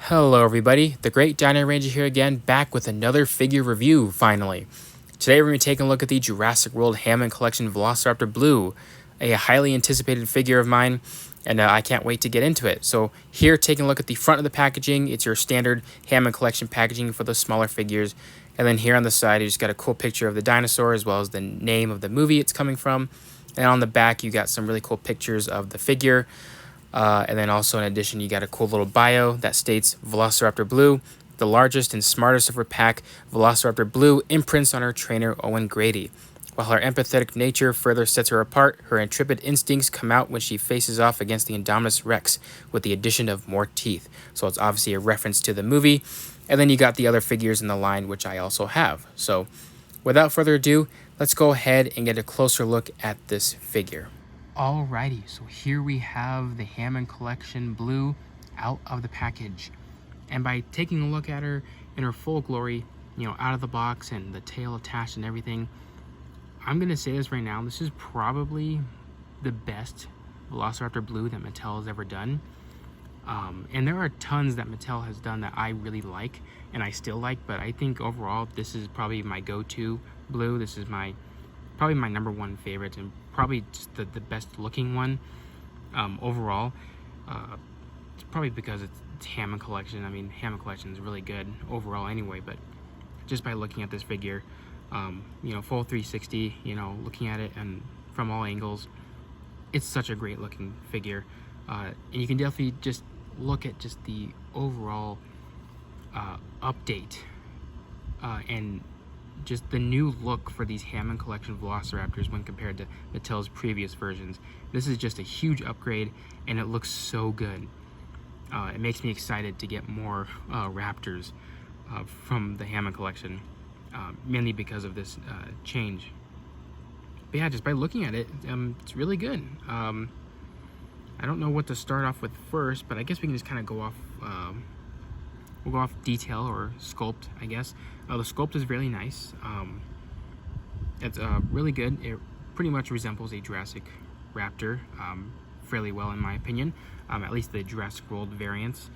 Hello everybody, the Great Dino Ranger here again, back with another figure review, finally. Today we're going to be taking a look at the Jurassic World Hammond Collection Velociraptor Blue, a highly anticipated figure of mine, and I can't wait to get into it. So here, taking a look at the front of the packaging, it's your standard Hammond Collection packaging for the smaller figures, and then here on the side you just got a cool picture of the dinosaur as well as the name of the movie it's coming from, and on the back you got some really cool pictures of the figure. And then also in addition, you got a cool little bio that states Velociraptor Blue, the largest and smartest of her pack. Velociraptor Blue imprints on her trainer Owen Grady. While her empathetic nature further sets her apart, her intrepid instincts come out when she faces off against the Indominus Rex with the addition of more teeth. So it's obviously a reference to the movie. And then you got the other figures in the line, which I also have. So without further ado, let's go ahead and get a closer look at this figure. Alrighty, so here we have the Hammond Collection Blue out of the package. And by taking a look at her in her full glory, out of the box and the tail attached and everything, I'm going to say this right now, this is probably the best Velociraptor Blue that Mattel has ever done. And there are tons that Mattel has done that I really like and I still like, but I think overall this is probably my go-to blue. This is probably my number one favorite and probably just the best looking one overall. It's probably because it's Hammond Collection. I mean, Hammond Collection is really good overall anyway, but just by looking at this figure, full 360, looking at it and from all angles, it's such a great looking figure. And you can definitely just look at just the overall update and just the new look for these Hammond Collection Velociraptors when compared to Mattel's previous versions. This is just a huge upgrade and it looks so good. It makes me excited to get more Raptors from the Hammond Collection, mainly because of this change. But yeah, just by looking at it, it's really good. I don't know what to start off with first, but I guess we can just kind of go off we'll go off detail or sculpt, I guess. The sculpt is really nice. It's really good. It pretty much resembles a Jurassic Raptor fairly well, in my opinion. At least the Jurassic World variants,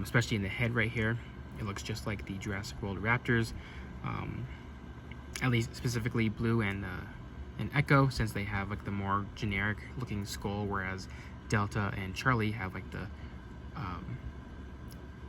especially in the head right here. It looks just like the Jurassic World Raptors, at least specifically Blue and Echo, since they have like the more generic looking skull, whereas Delta and Charlie have like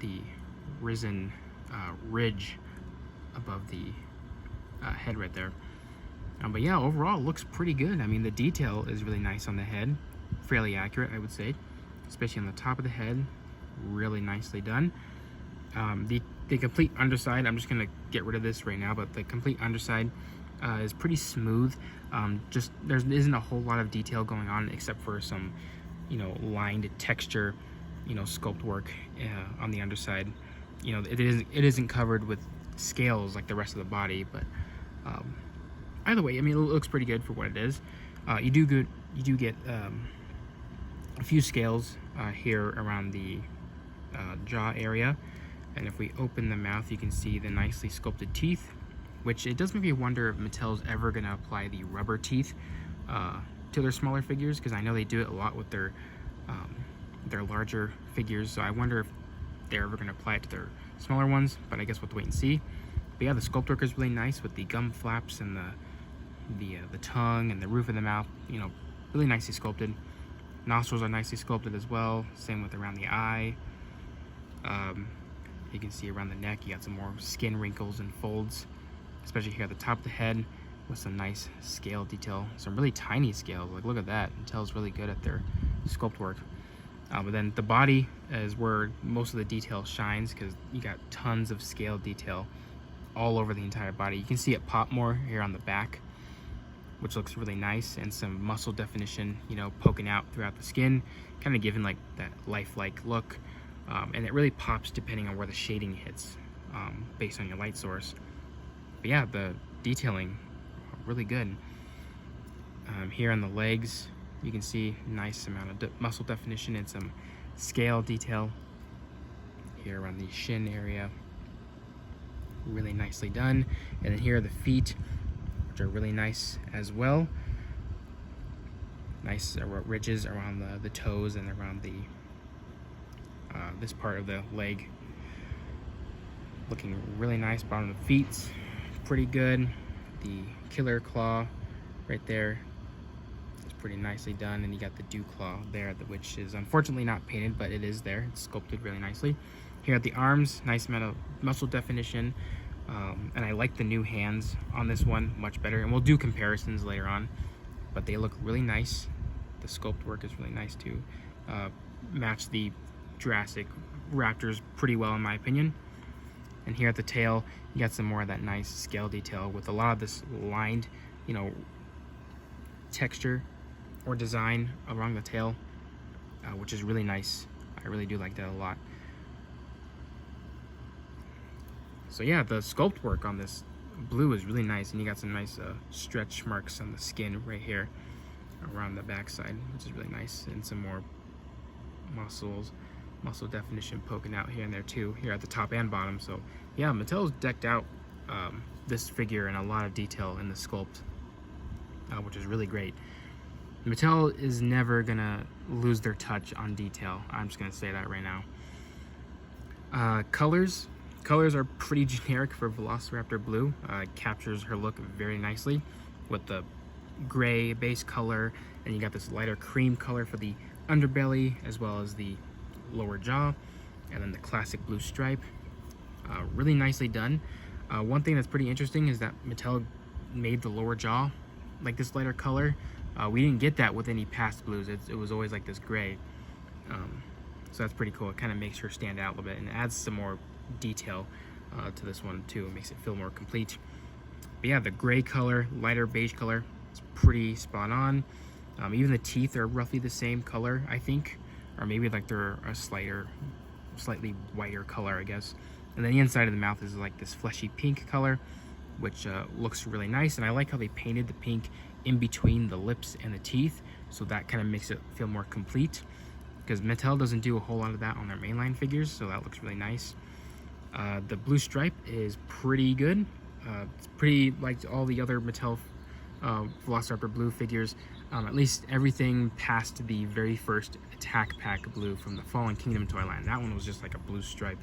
the risen ridge above the head right there. But yeah, overall it looks pretty good. I mean, the detail is really nice on the head, fairly accurate, I would say, especially on the top of the head, really nicely done. The complete underside, I'm just gonna get rid of this right now, but the complete underside is pretty smooth. Just there isn't a whole lot of detail going on except for some lined texture, sculpt work on the underside. It isn't covered with scales like the rest of the body, but either way, I mean, it looks pretty good for what it is. You do get a few scales here around the jaw area, and if we open the mouth, you can see the nicely sculpted teeth, which it does make me wonder if Mattel's ever going to apply the rubber teeth to their smaller figures, because I know they do it a lot with their larger figures. So I wonder if they're ever going to apply it to their smaller ones, but I guess we'll have to wait and see. But yeah, the sculpt work is really nice with the gum flaps and the tongue and the roof of the mouth, really nicely sculpted. Nostrils are nicely sculpted as well, same with around the eye. You can see around the neck you got some more skin wrinkles and folds, especially here at the top of the head with some nice scale detail, some really tiny scales. Like, look at that. Mattel's really good at their sculpt work. But then the body is where most of the detail shines, because you got tons of scale detail all over the entire body. You can see it pop more here on the back, which looks really nice, and some muscle definition, poking out throughout the skin, kind of giving like that lifelike look. And it really pops depending on where the shading hits, based on your light source. But yeah, the detailing, really good. Here on the legs, you can see nice amount of muscle definition and some scale detail. Here around the shin area, really nicely done. And then here are the feet, which are really nice as well. Nice ridges around the toes and around the this part of the leg. looking really nice. Bottom of the feet, pretty good. The killer claw right there is pretty nicely done, and you got the dew claw there, which is unfortunately not painted, but it is there. It's sculpted really nicely. Here at the arms, nice amount of muscle definition, and I like the new hands on this one much better, and we'll do comparisons later on, but they look really nice. The sculpt work is really nice too. Match the Jurassic Raptors pretty well in my opinion. And here at the tail, you got some more of that nice scale detail with a lot of this lined, you know, texture or design along the tail, which is really nice. I really do like that a lot. So yeah, the sculpt work on this blue is really nice, and you got some nice stretch marks on the skin right here around the backside, which is really nice, and some more muscle definition poking out here and there too, here at the top and bottom. So yeah, Mattel's decked out this figure in a lot of detail in the sculpt, which is really great. Mattel is never gonna lose their touch on detail. I'm just gonna say that right now. Colors are pretty generic for Velociraptor Blue. Captures her look very nicely with the gray base color, and you got this lighter cream color for the underbelly as well as the lower jaw, and then the classic blue stripe. Really nicely done. One thing that's pretty interesting is that Mattel made the lower jaw like this lighter color. We didn't get that with any past blues. It was always like this gray. So that's pretty cool. It kind of makes her stand out a little bit and adds some more detail to this one too. It makes it feel more complete. But yeah, the gray color, lighter beige color, it's pretty spot on. Even the teeth are roughly the same color, I think, or maybe like they're a slightly whiter color, I guess. And then the inside of the mouth is like this fleshy pink color, which looks really nice. And I like how they painted the pink in between the lips and the teeth, so that kind of makes it feel more complete, because Mattel doesn't do a whole lot of that on their mainline figures, so that looks really nice. The blue stripe is pretty good. It's pretty like all the other Mattel Velociraptor Blue figures, at least everything past the very first Attack Pack Blue from the Fallen Kingdom toy line. That one was just like a blue stripe,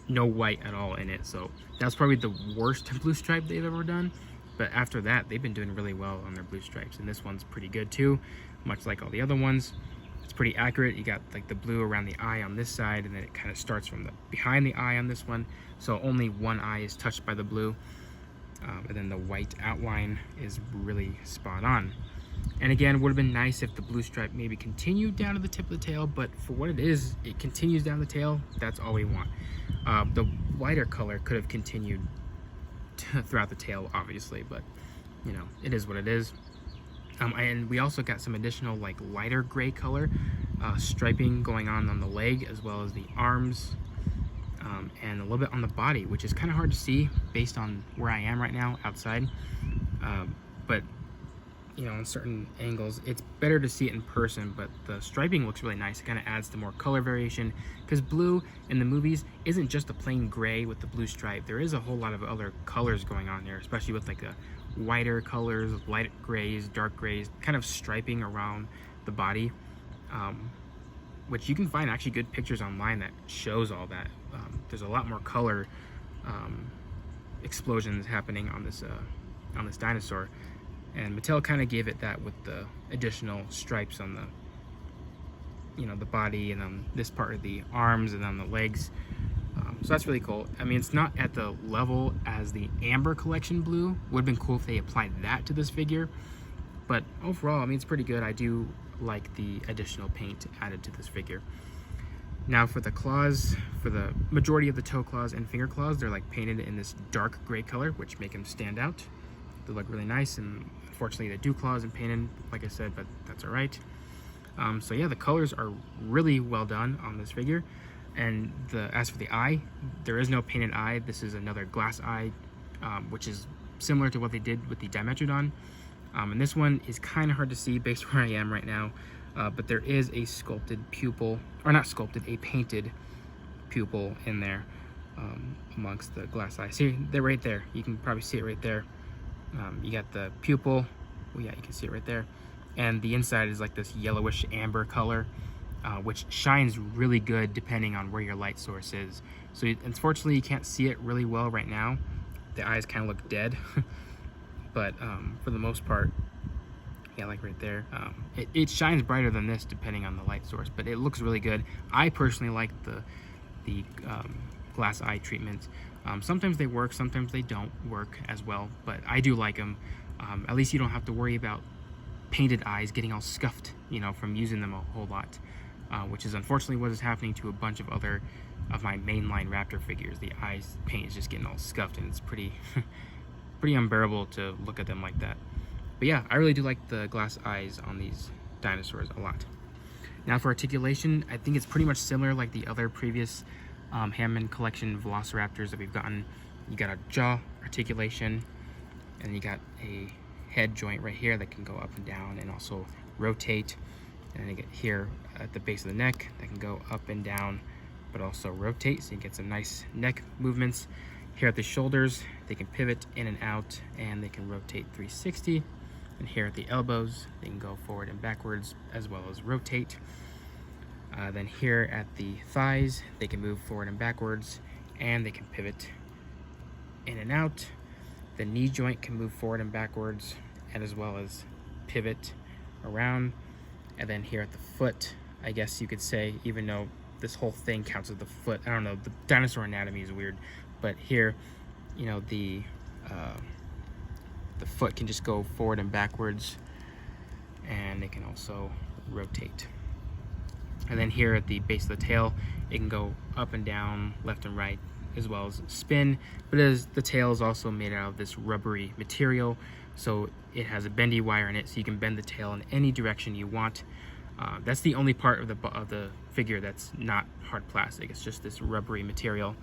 no white at all in it, so that's probably the worst blue stripe they've ever done. But after that, they've been doing really well on their blue stripes, and this one's pretty good too, much like all the other ones. It's pretty accurate. You got like the blue around the eye on this side, and then it kind of starts from the behind the eye on this one, so only one eye is touched by the blue. And then the white outline is really spot on. And again, would have been nice if the blue stripe maybe continued down to the tip of the tail, but for what it is, it continues down the tail. That's all we want. The lighter color could have continued throughout the tail, obviously, but you know, it is what it is. And we also got some additional like lighter gray color striping going on the leg as well as the arms, and a little bit on the body, which is kind of hard to see based on where I am right now outside. But you know, in certain angles, it's better to see it in person, but the striping looks really nice. It kind of adds to more color variation, because blue in the movies isn't just a plain gray with the blue stripe. There is a whole lot of other colors going on there, especially with like the whiter colors, light grays, dark grays, kind of striping around the body, which you can find actually good pictures online that shows all that. There's a lot more color explosions happening on this dinosaur. And Mattel kind of gave it that with the additional stripes on the, you know, the body, and on this part of the arms and on the legs. So that's really cool. I mean, it's not at the level as the Amber Collection Blue. Would have been cool if they applied that to this figure. But overall, I mean, it's pretty good. I do like the additional paint added to this figure. Now for the claws, for the majority of the toe claws and finger claws, they're like painted in this dark gray color, which make them stand out. They look really nice, and unfortunately the dew claw isn't painted, like I said, but that's all right. So yeah, the colors are really well done on this figure. And as for the eye, there is no painted eye. This is another glass eye, which is similar to what they did with the Dimetrodon. And this one is kind of hard to see based where I am right now, but there is a sculpted pupil, or not sculpted, a painted pupil in there amongst the glass eye. See, they're right there. You can probably see it right there. You got the pupil. Well, yeah, you can see it right there. And the inside is like this yellowish amber color. which shines really good depending on where your light source is. So unfortunately you can't see it really well right now. The eyes kind of look dead, but for the most part, yeah, like right there, it shines brighter than this depending on the light source, but it looks really good. I personally like the glass eye treatments. Sometimes they work, sometimes they don't work as well, but I do like them. At least you don't have to worry about painted eyes getting all scuffed, you know, from using them a whole lot, which is unfortunately what is happening to a bunch of other of my mainline Raptor figures. The eyes paint is just getting all scuffed, and it's pretty pretty unbearable to look at them like that. But yeah, I really do like the glass eyes on these dinosaurs a lot. Now for articulation, I think it's pretty much similar like the other previous Hammond collection Velociraptors that we've gotten. You got a jaw articulation, and then you got a head joint right here that can go up and down and also rotate. And then you get here at the base of the neck that can go up and down, but also rotate, so you get some nice neck movements. Here at the shoulders, they can pivot in and out, and they can rotate 360. And here at the elbows, they can go forward and backwards as well as rotate. Then here at the thighs, they can move forward and backwards, and they can pivot in and out. The knee joint can move forward and backwards, and as well as pivot around. And then here at the foot, I guess you could say, even though this whole thing counts as the foot, I don't know, the dinosaur anatomy is weird, but here, you know, the foot can just go forward and backwards, and it can also rotate. And then here at the base of the tail, it can go up and down, left and right, as well as spin. But as the tail is also made out of this rubbery material, so it has a bendy wire in it, so you can bend the tail in any direction you want. That's the only part of the figure that's not hard plastic. It's just this rubbery material.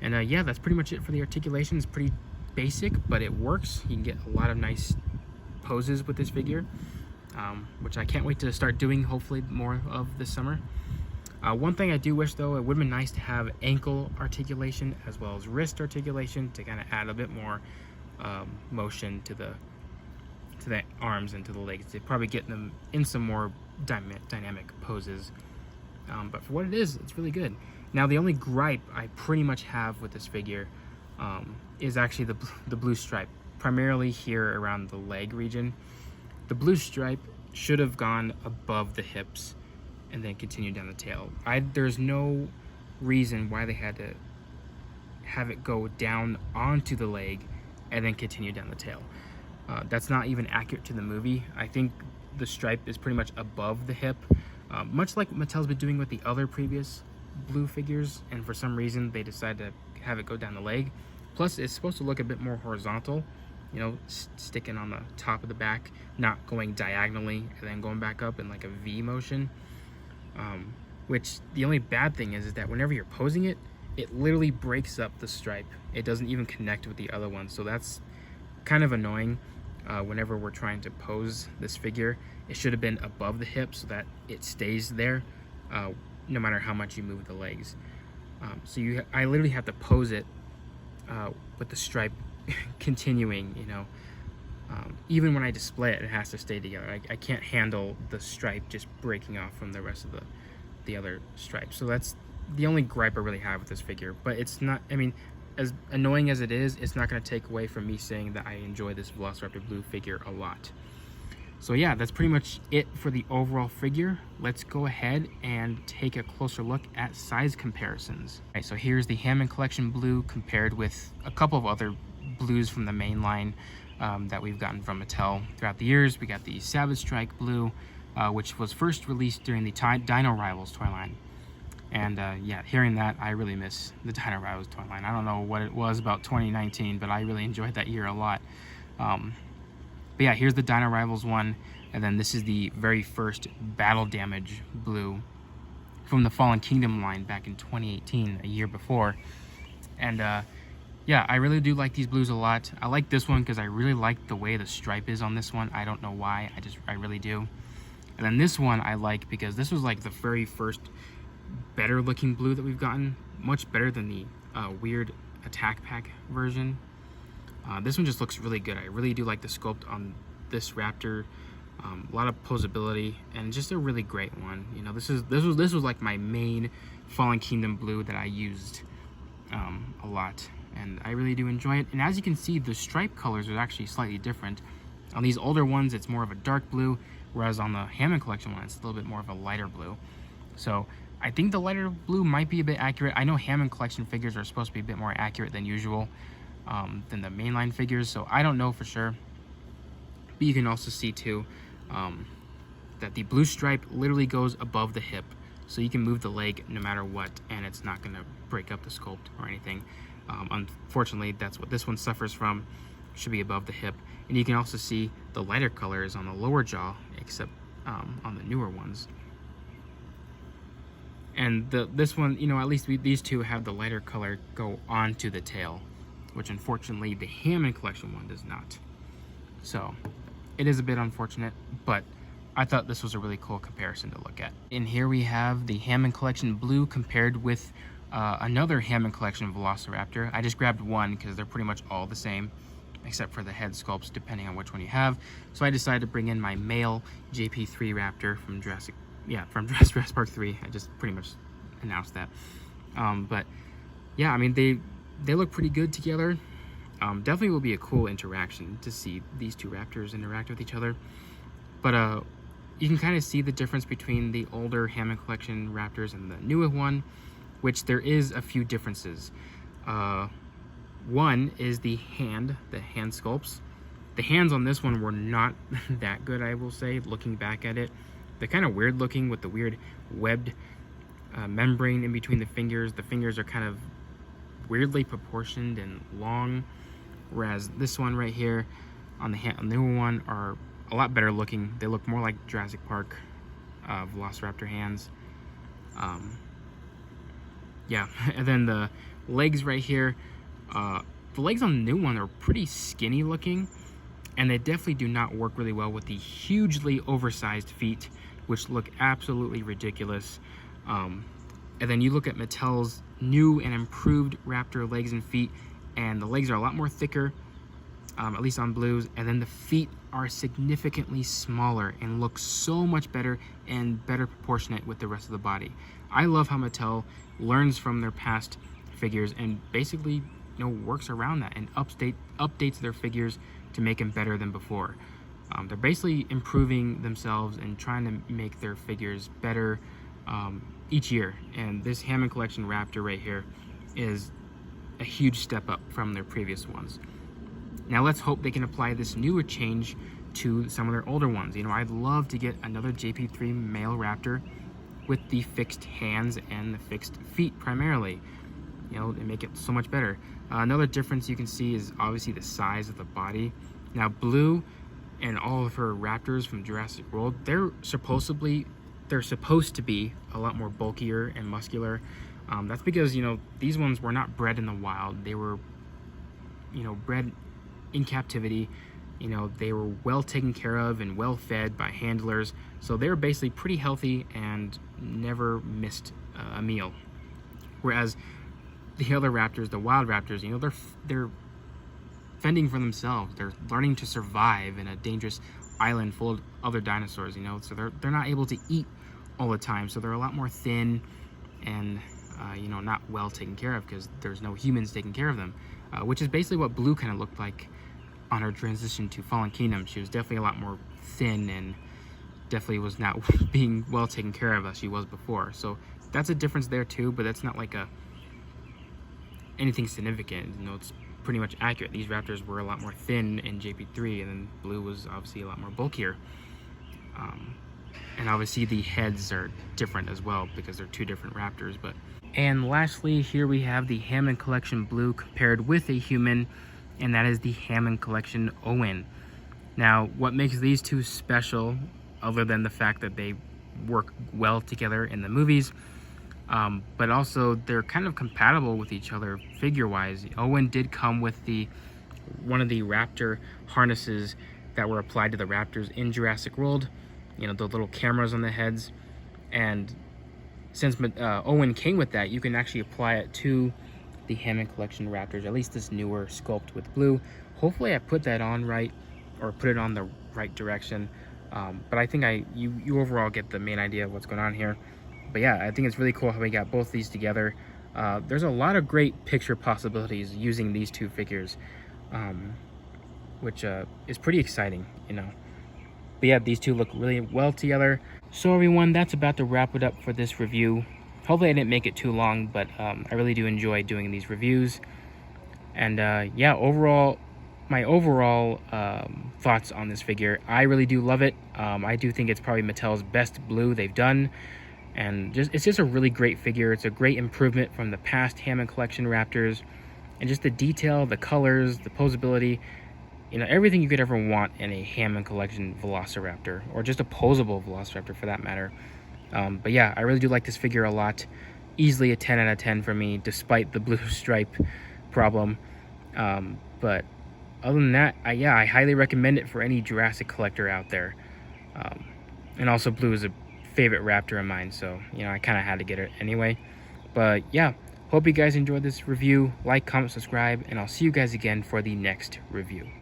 Yeah, that's pretty much it for the articulation. It's pretty basic, but it works. You can get a lot of nice poses with this figure, which I can't wait to start doing, hopefully more of this summer. One thing I do wish though, it would have been nice to have ankle articulation as well as wrist articulation to kind of add a bit more motion to the arms and to the legs, to probably get them in some more dynamic poses. But for what it is, it's really good. Now the only gripe I pretty much have with this figure is actually the blue stripe, primarily here around the leg region. The blue stripe should have gone above the hips and then continued down the tail. There's no reason why they had to have it go down onto the leg and then continue down the tail. That's not even accurate to the movie. I think the stripe is pretty much above the hip, much like Mattel's been doing with the other previous blue figures, and for some reason they decided to have it go down the leg. Plus it's supposed to look a bit more horizontal, you know, sticking on the top of the back, not going diagonally and then going back up in like a V motion. Which the only bad thing is that whenever you're posing it, it literally breaks up the stripe. It doesn't even connect with the other one, so that's kind of annoying. Whenever we're trying to pose this figure, it should have been above the hip so that it stays there, no matter how much you move the legs. I literally have to pose it with the stripe continuing, you know. Even when I display it, it has to stay together. I can't handle the stripe just breaking off from the rest of the other stripes. So that's the only gripe I really have with this figure. But it's not, I mean, as annoying as it is, it's not going to take away from me saying that I enjoy this Velociraptor blue figure a lot. So yeah, that's pretty much it for the overall figure. Let's go ahead and take a closer look at size comparisons. All right, so here's the Hammond Collection blue compared with a couple of other blues from the main line that we've gotten from Mattel throughout the years. We got the Savage Strike blue, which was first released during the Dino Rivals toy line. And yeah, hearing that, I really miss the Dino Rivals toy line. I don't know what it was about 2019, but I really enjoyed that year a lot. But yeah, here's the Dino Rivals one, and then this is the very first Battle Damage blue from the Fallen Kingdom line back in 2018, a year before. And yeah, I really do like these blues a lot. I like this one because I really like the way the stripe is on this one. I don't know why, I really do. And then this one I like because this was like the very first better looking blue that we've gotten, much better than the weird attack pack version. This one just looks really good. I really do like the sculpt on this Raptor. A lot of posability, and just a really great one. You know, this was like my main Fallen Kingdom blue that I used a lot, and I really do enjoy it. And as you can see, the stripe colors are actually slightly different. On these older ones, it's more of a dark blue, whereas on the Hammond Collection one, it's a little bit more of a lighter blue. So I think the lighter blue might be a bit accurate. I know Hammond Collection figures are supposed to be a bit more accurate than usual, than the mainline figures, so I don't know for sure. But you can also see too that the blue stripe literally goes above the hip, so you can move the leg no matter what, and it's not going to break up the sculpt or anything. Unfortunately, that's what this one suffers from. It should be above the hip. And you can also see the lighter colors on the lower jaw, except on the newer ones. And this one, you know, at least these two have the lighter color go onto the tail, which unfortunately the Hammond Collection one does not. So it is a bit unfortunate, but I thought this was a really cool comparison to look at. And here we have the Hammond Collection blue compared with another Hammond Collection Velociraptor. I just grabbed one because they're pretty much all the same, except for the head sculpts, depending on which one you have. So I decided to bring in my male JP3 Raptor from Jurassic Park 3. I just pretty much announced that. But yeah, I mean, they look pretty good together. Definitely will be a cool interaction to see these two raptors interact with each other. But you can kind of see the difference between the older Hammond Collection raptors and the newer one, which there is a few differences. One is the hand sculpts. The hands on this one were not that good, I will say, looking back at it. They're kind of weird looking with the weird webbed membrane in between the fingers. The fingers are kind of weirdly proportioned and long, whereas this one right here on the newer one are a lot better looking. They look more like Jurassic Park Velociraptor hands. Yeah, and then the legs right here, the legs on the new one are pretty skinny looking, and they definitely do not work really well with the hugely oversized feet, which look absolutely ridiculous. And then you look at Mattel's new and improved Raptor legs and feet, and the legs are a lot more thicker, at least on blues, and then the feet are significantly smaller and look so much better and better proportionate with the rest of the body. I love how Mattel learns from their past figures and basically, you know, works around that and updates their figures to make them better than before. They're basically improving themselves and trying to make their figures better each year. And this Hammond Collection Raptor right here is a huge step up from their previous ones. Now let's hope they can apply this newer change to some of their older ones. You know, I'd love to get another JP3 male Raptor with the fixed hands and the fixed feet primarily. You know, they make it so much better. Another difference you can see is obviously the size of the body. Now Blue and all of her raptors from Jurassic World, they're supposed to be a lot more bulkier and muscular. That's because, you know, these ones were not bred in the wild. They were, you know, bred in captivity. You know, they were well taken care of and well fed by handlers, so they were basically pretty healthy and never missed a meal. Whereas the other raptors, the wild raptors, you know, they're fending for themselves. They're learning to survive in a dangerous island full of other dinosaurs, you know, so they're not able to eat all the time, so they're a lot more thin and you know, not well taken care of because there's no humans taking care of them, which is basically what Blue kind of looked like on her transition to Fallen Kingdom. She was definitely a lot more thin and definitely was not being well taken care of as she was before. So that's a difference there too, but that's not like anything significant. You know, it's pretty much accurate. These raptors were a lot more thin in JP3, and then Blue was obviously a lot more bulkier. And obviously the heads are different as well because they're two different raptors. And lastly, here we have the Hammond Collection Blue compared with a human, and that is the Hammond Collection Owen. Now, what makes these two special, other than the fact that they work well together in the movies, but also they're kind of compatible with each other figure-wise. Owen did come with one of the raptor harnesses that were applied to the raptors in Jurassic World, you know, the little cameras on the heads. And since Owen came with that, you can actually apply it to the Hammond Collection raptors, at least this newer sculpt with Blue. Hopefully I put that on right, or put it on the right direction. But I think you overall get the main idea of what's going on here. But yeah, I think it's really cool how we got both these together. There's a lot of great picture possibilities using these two figures, which is pretty exciting, you know. But yeah, these two look really well together. So everyone, that's about to wrap it up for this review. Hopefully I didn't make it too long, but I really do enjoy doing these reviews. And yeah, my overall thoughts on this figure, I really do love it. I do think it's probably Mattel's best blue they've done. And it's just a really great figure. It's a great improvement from the past Hammond collection Raptors. And just the detail, the colors, the posability, you know, everything you could ever want in a Hammond collection Velociraptor, or just a posable Velociraptor for that matter. But yeah, I really do like this figure a lot. Easily a 10 out of 10 for me, despite the blue stripe problem. But other than that, I highly recommend it for any Jurassic collector out there. And also blue is a favorite Raptor of mine, so you know, I kind of had to get it anyway. But yeah, hope you guys enjoyed this review. Like, comment, subscribe, and I'll see you guys again for the next review.